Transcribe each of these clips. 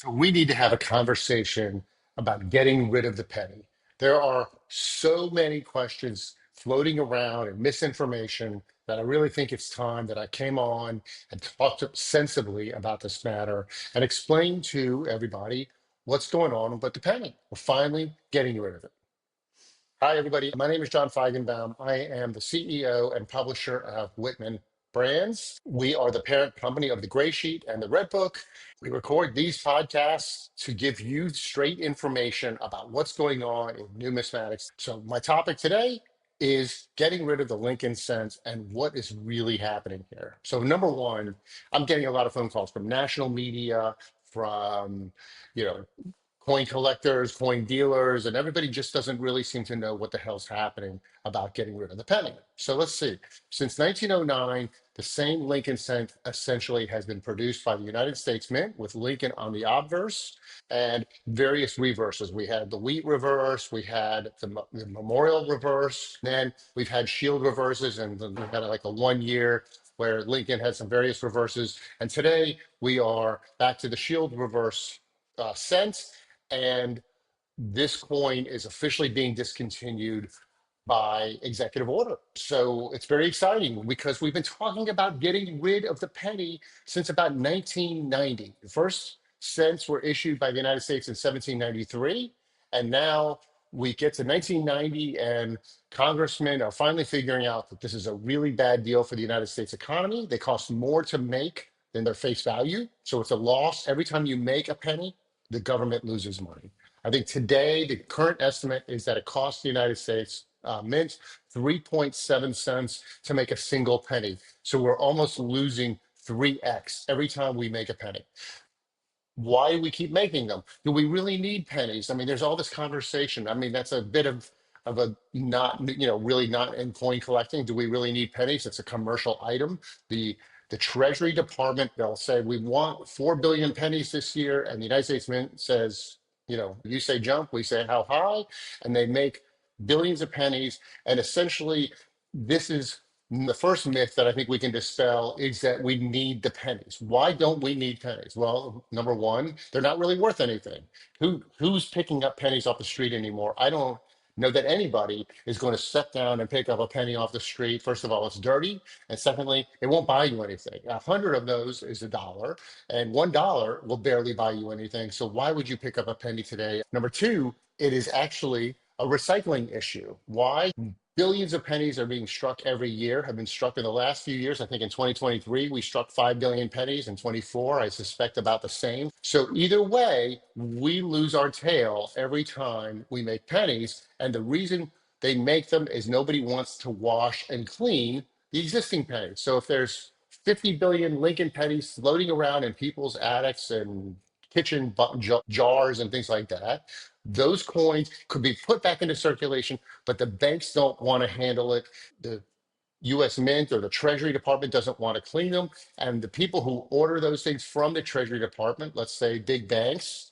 So we need to have a conversation about getting rid of the penny. There are so many questions floating around and misinformation that I really think it's time that I came on and talked sensibly about this matter and explained to everybody what's going on with the penny. We're finally getting rid of it. Hi, everybody. My name is John Feigenbaum. I am the CEO and publisher of Whitman Brands. We are the parent company of the Gray Sheet and the Red Book. We record these podcasts to give you straight information about what's going on in numismatics. So, my topic today is getting rid of the Lincoln cents and what is really happening here. So, number one, I'm getting a lot of phone calls from national media, from you know coin collectors, coin dealers, and everybody just doesn't really seem to know what the hell's happening about getting rid of the penny. So let's see. Since 1909, the same Lincoln cent essentially has been produced by the United States Mint with Lincoln on the obverse and various reverses. We had the wheat reverse, we had the memorial reverse, then we've had shield reverses, and then we've had like a 1 year where Lincoln had some various reverses. And today we are back to the shield reverse cent, and this coin is officially being discontinued by executive order. So it's very exciting because we've been talking about getting rid of the penny since about 1990. The first cents were issued by the United States in 1793. And now we get to 1990, and congressmen are finally figuring out that this is a really bad deal for the United States economy. They cost more to make than their face value. So it's a loss. Every time you make a penny, the government loses money. I think today the current estimate is that it costs the United States Mint 3.7 cents to make a single penny. So we're almost losing 3x every time we make a penny. Why do we keep making them? Do we really need pennies? I mean, there's all this conversation. I mean, that's a bit of a not, really not in coin collecting. Do we really need pennies? It's a commercial item. The Treasury Department, they'll say we want 4 billion pennies this year, and the United States Mint says, you say jump, we say how high, and they make billions of pennies. And essentially, this is the first myth that I think we can dispel, is that we need the pennies. Why don't we need pennies? Well, number one, they're not really worth anything. Who's picking up pennies off the street anymore? I don't know that anybody is going to sit down and pick up a penny off the street. First of all, it's dirty, and secondly, it won't buy you anything. 100 of those is $1, and $1 will barely buy you anything. So why would you pick up a penny today? Number two, it is actually a recycling issue. Why? Billions of pennies are being struck every year, have been struck in the last few years. I think in 2023, we struck 5 billion pennies. In 24, I suspect about the same. So either way, we lose our tail every time we make pennies. And the reason they make them is nobody wants to wash and clean the existing pennies. So if there's 50 billion Lincoln pennies floating around in people's attics and kitchen jars and things like that, those coins could be put back into circulation, but the banks don't want to handle it. The US Mint or the Treasury Department doesn't want to clean them. And the people who order those things from the Treasury Department, let's say big banks,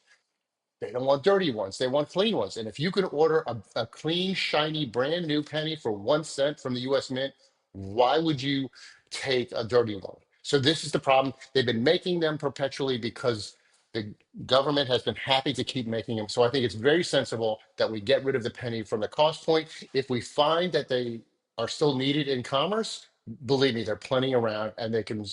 they don't want dirty ones. They want clean ones. And if you can order a clean, shiny, brand new penny for 1 cent from the US Mint, why would you take a dirty one? So this is the problem. They've been making them perpetually because the government has been happy to keep making them. So I think it's very sensible that we get rid of the penny from the cost point. If we find that they are still needed in commerce, believe me, they're plenty around, and they can,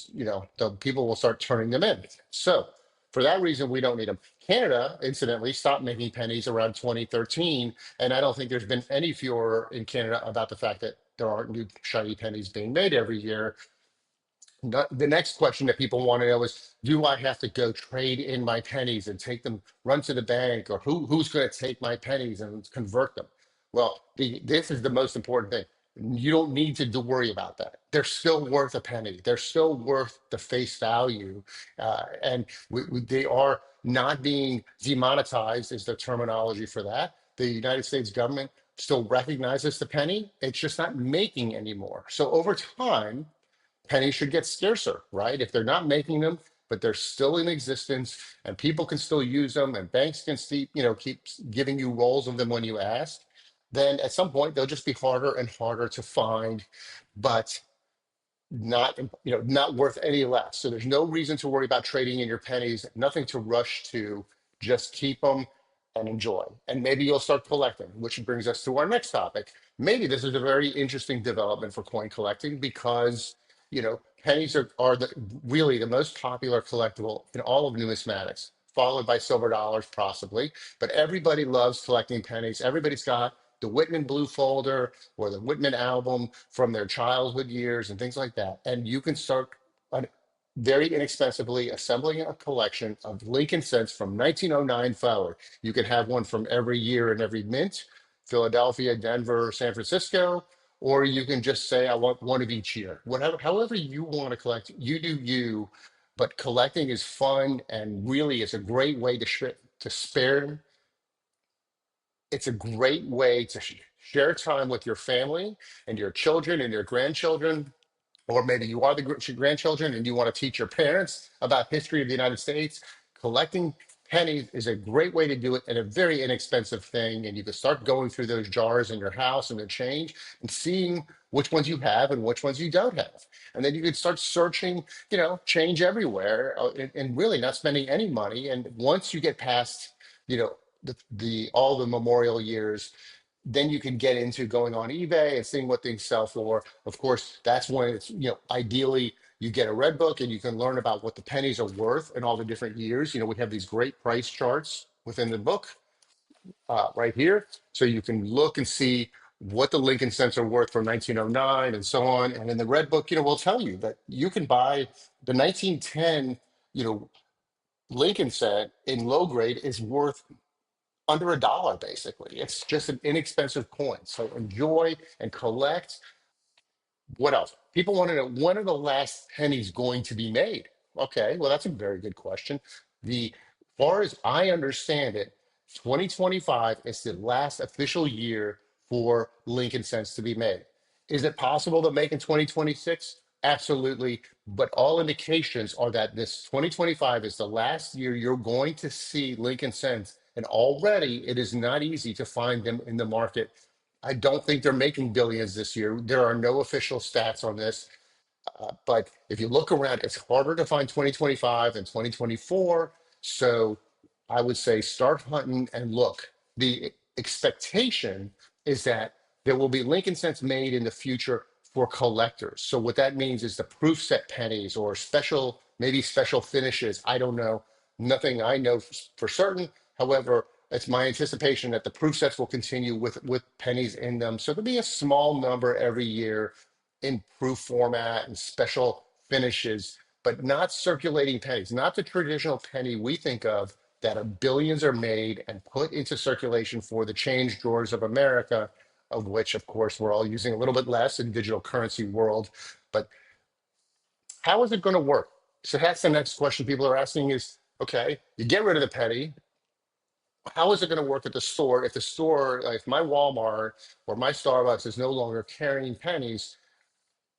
the people will start turning them in. So for that reason, we don't need them. Canada, incidentally, stopped making pennies around 2013, and I don't think there's been any furor in Canada about the fact that there aren't new shiny pennies being made every year. The next question that people want to know is, do I have to go trade in my pennies and take them, run to the bank, or who's going to take my pennies and convert them? Well, this is the most important thing. You don't need to worry about that. They're still worth a penny. They're still worth the face value, and they are not being demonetized, is the terminology for that. The United States government still recognizes the penny. It's just not making anymore. So over time, pennies should get scarcer, right? If they're not making them, but they're still in existence and people can still use them and banks can keep giving you rolls of them when you ask, then at some point they'll just be harder and harder to find. But not not worth any less. So there's no reason to worry about trading in your pennies, nothing to rush to, just keep them and enjoy. And maybe you'll start collecting, which brings us to our next topic. Maybe this is a very interesting development for coin collecting because pennies are really the most popular collectible in all of numismatics, followed by silver dollars possibly. But everybody loves collecting pennies. Everybody's got the Whitman Blue folder or the Whitman album from their childhood years and things like that. And you can start very inexpensively assembling a collection of Lincoln cents from 1909 forward. You can have one from every year and every mint, Philadelphia, Denver, San Francisco, or you can just say, I want one of each year. Whatever, however you want to collect, you do you. But collecting is fun and really is a great way to spare. It's a great way to share time with your family and your children and your grandchildren, or maybe you are the grandchildren and you want to teach your parents about history of the United States. Collecting pennies is a great way to do it and a very inexpensive thing. And you can start going through those jars in your house and the change and seeing which ones you have and which ones you don't have. And then you can start searching, change everywhere and really not spending any money. And once you get past, you know, the all the memorial years, then you can get into going on eBay and seeing what things sell for. Of course, that's when it's, ideally you get a red book and you can learn about what the pennies are worth in all the different years. We have these great price charts within the book right here. So you can look and see what the Lincoln cents are worth from 1909 and so on. And in the red book, we'll tell you that you can buy the 1910, Lincoln cent in low grade is worth under a dollar, basically. It's just an inexpensive coin. So enjoy and collect. What else? People want to know, when are the last pennies going to be made? Okay, well, that's a very good question. The far as I understand it, 2025 is the last official year for Lincoln cents to be made. Is it possible to make in 2026? Absolutely. But all indications are that this 2025 is the last year you're going to see Lincoln cents. And already it is not easy to find them in the market. I don't think they're making billions this year. There are no official stats on this. But if you look around, it's harder to find 2025 than 2024. So I would say start hunting and look. The expectation is that there will be Lincoln cents made in the future for collectors. So what that means is the proof set pennies or special, maybe special finishes. I don't know. Nothing I know for certain. However, it's my anticipation that the proof sets will continue with pennies in them. So there'll be a small number every year in proof format and special finishes, but not circulating pennies, not the traditional penny we think of that are billions are made and put into circulation for the change drawers of America, of which, of course, we're all using a little bit less in digital currency world. But how is it going to work? So that's the next question people are asking is, okay, you get rid of the penny. How is it going to work at the store if the store, like my Walmart or my Starbucks is no longer carrying pennies?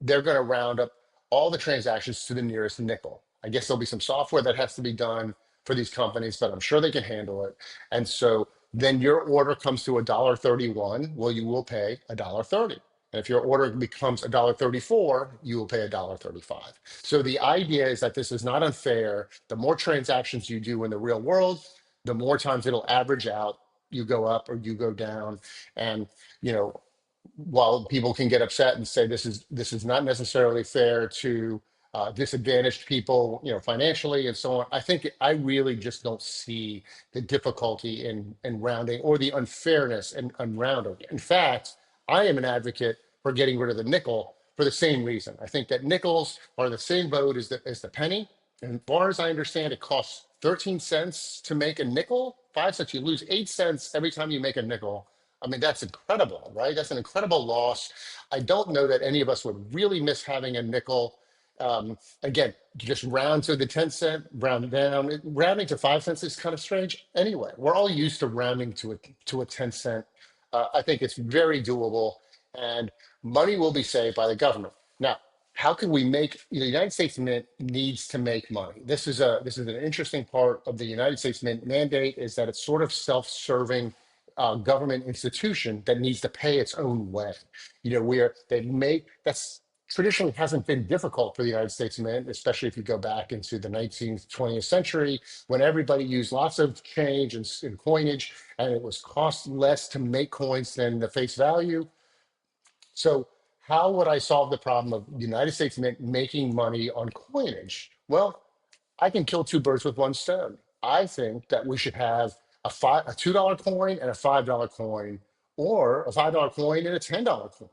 They're going to round up all the transactions to the nearest nickel. I guess there'll be some software that has to be done for these companies, but I'm sure they can handle it. And so then your order comes to $1.31. Well, you will pay $1.30. And if your order becomes $1.34, you will pay $1.35. So the idea is that this is not unfair. The more transactions you do in the real world, the more times it'll average out. You go up or you go down. And, you know, while people can get upset and say this is not necessarily fair to disadvantaged people, financially and so on, I really just don't see the difficulty in rounding or the unfairness in rounding. In fact, I am an advocate for getting rid of the nickel for the same reason. I think that nickels are the same boat as the penny. And as far as I understand, it costs 13 cents to make a nickel, 5 cents. You lose 8 cents every time you make a nickel. I mean, that's incredible, right? That's an incredible loss. I don't know that any of us would really miss having a nickel. Again, just round to the 10 cent, round down. Rounding to 5 cents is kind of strange. Anyway, we're all used to rounding to a 10 cent. I think it's very doable, and money will be saved by the government. Now, how can we make the United States Mint needs to make money? This is an interesting part of the United States Mint mandate is that it's sort of self-serving government institution that needs to pay its own way. Where they make that's traditionally hasn't been difficult for the United States Mint, especially if you go back into the 19th, 20th century, when everybody used lots of change and coinage, and it was cost less to make coins than the face value. So how would I solve the problem of the United States Mint making money on coinage? Well, I can kill two birds with one stone. I think that we should have a $2 coin and a $5 coin, or a $5 coin and a $10 coin.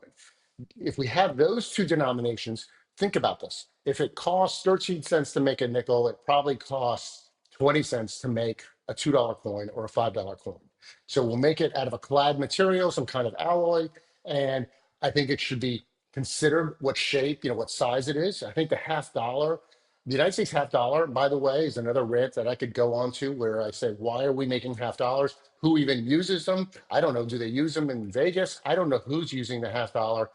If we have those two denominations, think about this. If it costs 13 cents to make a nickel, it probably costs 20 cents to make a $2 coin or a $5 coin. So we'll make it out of a clad material, some kind of alloy, and I think it should be considered what shape, what size it is. I think the half dollar, the United States half dollar, by the way, is another rant that I could go on to where I say, why are we making half dollars? Who even uses them? I don't know. Do they use them in Vegas? I don't know who's using the half dollar.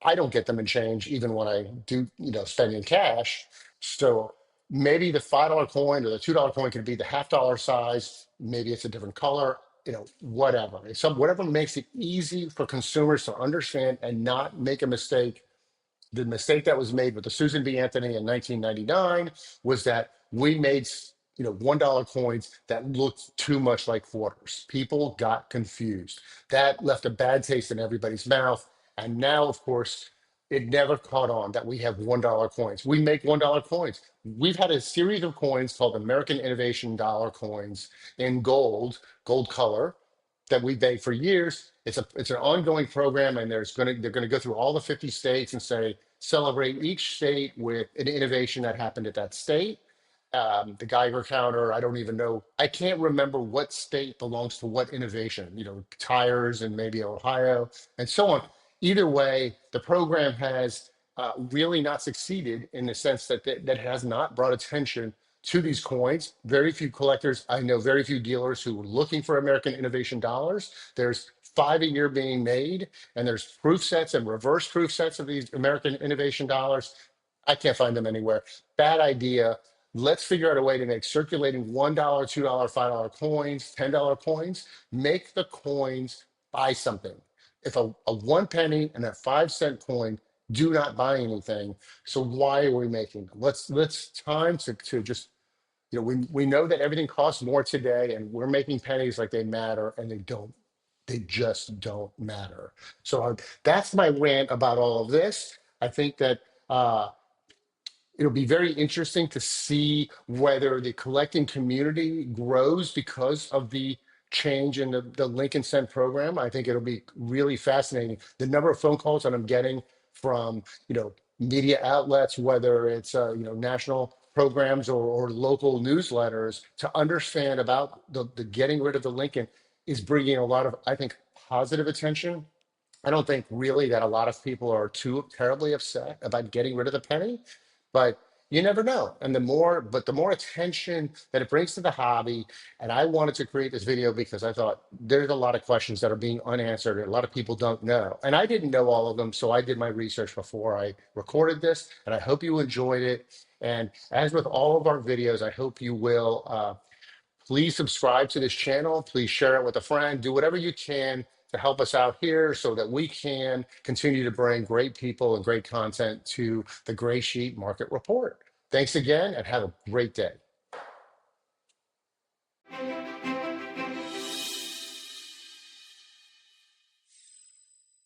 I don't get them in change even when I do, spend in cash. So maybe the $5 coin or the $2 coin could be the half dollar size. Maybe it's a different color, whatever. Whatever makes it easy for consumers to understand and not make a mistake. The mistake that was made with the Susan B. Anthony in 1999 was that we made $1 coins that looked too much like quarters. People got confused. That left a bad taste in everybody's mouth. And now, of course, it never caught on that we have $1 coins. We make $1 coins. We've had a series of coins called American Innovation Dollar coins in gold color, that we've made for years. It's an ongoing program, and they're gonna go through all the 50 states and say celebrate each state with an innovation that happened at that state. The Geiger counter, I don't even know. I can't remember what state belongs to what innovation. Tires and maybe Ohio and so on. Either way, the program has really not succeeded in the sense that it has not brought attention to these coins. Very few collectors, I know very few dealers who are looking for American Innovation dollars. There's 5 a year being made, and there's proof sets and reverse proof sets of these American Innovation dollars. I can't find them anywhere. Bad idea. Let's figure out a way to make circulating $1, $2, $5 coins, $10 coins. Make the coins buy something. If a 1 penny and a 5 cent coin do not buy anything, so why are we making them? Let's time to just, we know that everything costs more today, and we're making pennies like they matter, and they don't. They just don't matter. So that's my rant about all of this. I think that it'll be very interesting to see whether the collecting community grows because of the change in the Lincoln Cent program. I think it'll be really fascinating. The number of phone calls that I'm getting from, media outlets, whether it's, national programs or local newsletters, to understand about the getting rid of the Lincoln is bringing a lot of, I think, positive attention. I don't think really that a lot of people are too terribly upset about getting rid of the penny, but you never know. And the more attention that it brings to the hobby, and I wanted to create this video because I thought there's a lot of questions that are being unanswered and a lot of people don't know. And I didn't know all of them, so I did my research before I recorded this, and I hope you enjoyed it. And as with all of our videos, I hope you will please subscribe to this channel. Please share it with a friend. Do whatever you can to help us out here so that we can continue to bring great people and great content to the Gray Sheet Market Report. Thanks again, and have a great day.